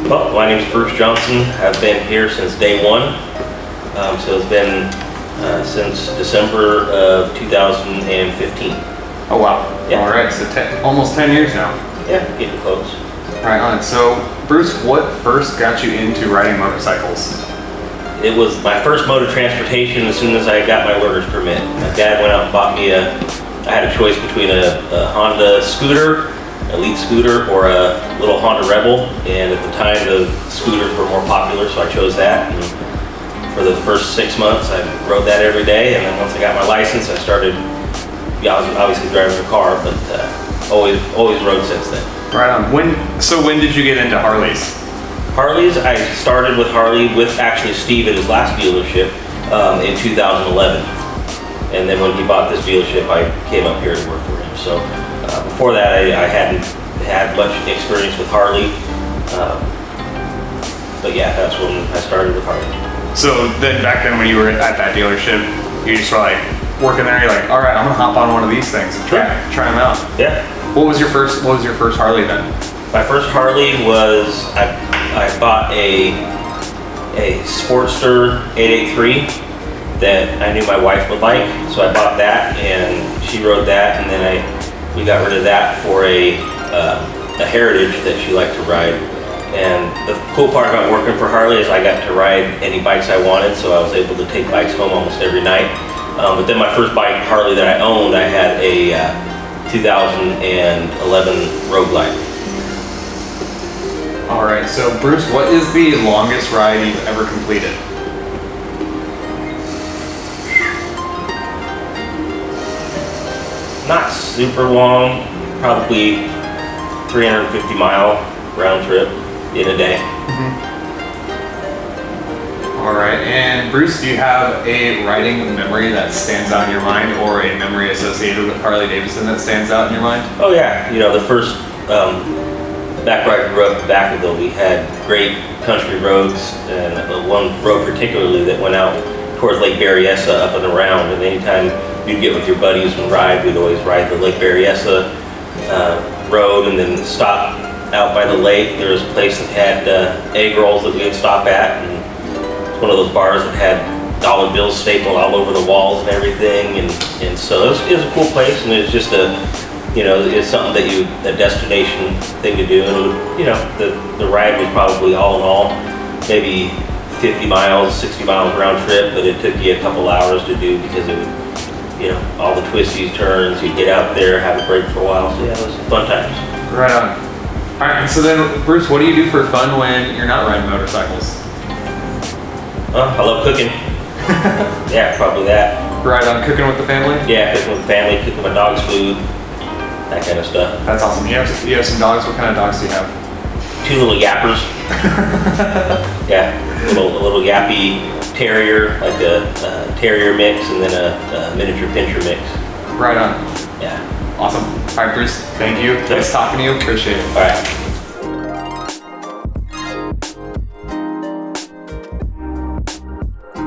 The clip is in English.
Well, my name is Bruce Johnson. I've been here since day one. So it's been since December of 2015. Oh wow. Yeah. All right, so almost 10 years now. Yeah, getting close. Right on. So Bruce, what first got you into riding motorcycles? It was my first mode of transportation as soon as I got my learner's permit. My dad went out and bought me I had a choice between a Honda scooter, Elite scooter, or a little Honda Rebel. And at the time, the scooters were more popular, so I chose that. And for the first 6 months, I rode that every day. And then once I got my license, I started, I was obviously driving a car, but always rode since then. Right on. When did you get into Harleys? Harleys, I started with Harley with actually Steve at his last dealership in 2011. And then when he bought this dealership, I came up here to work for him. So before that, I hadn't had much experience with Harley. But yeah, that's when I started with Harley. So then back then when you were at that dealership, you just were like working there, you're like, all right, I'm gonna hop on one of these things and try them out. Yeah. What was your first Harley then? My first Harley was, I bought a Sportster 883 that I knew my wife would like, so I bought that and she rode that, and then we got rid of that for a Heritage that she liked to ride. And the cool part about working for Harley is I got to ride any bikes I wanted, so I was able to take bikes home almost every night. But then my first bike, Harley, that I owned, I had a 2011 Road Glide. All right, so Bruce, what is the longest ride you've ever completed? Not super long, probably 350-mile round trip in a day. All right, and Bruce, do you have a riding memory that stands out in your mind, or a memory associated with Harley-Davidson that stands out in your mind? Oh yeah, the first, back where I grew up in Vacaville, we had great country roads, and one road particularly that went out towards Lake Berryessa up and around, and anytime you'd get with your buddies and ride, we'd always ride the Lake Berryessa road and then stop out by the lake. There was a place that had egg rolls that we would stop at, and it's one of those bars that had dollar bills stapled all over the walls and everything, and so it was a cool place, and it was just it's something that a destination thing to do, and it would, the ride was probably all in all maybe 50 miles, 60 miles round trip, but it took you a couple hours to do because it would, all the twisties, turns, you'd get out there, have a break for a while, so yeah, it was fun times. Right on. All right, and so then, Bruce, what do you do for fun when you're not riding motorcycles? I love cooking. Yeah, probably that. Right on, cooking with the family? Yeah, cooking with the family, cooking my dog's food, that kind of stuff. That's awesome. You have some dogs. What kind of dogs do you have? 2 little yappers. Yeah, a little yappy terrier, like a terrier mix, and then a miniature pinscher mix. Right on. Yeah. Awesome. All right, Bruce, thank you. Nice talking to you. Appreciate it. All right.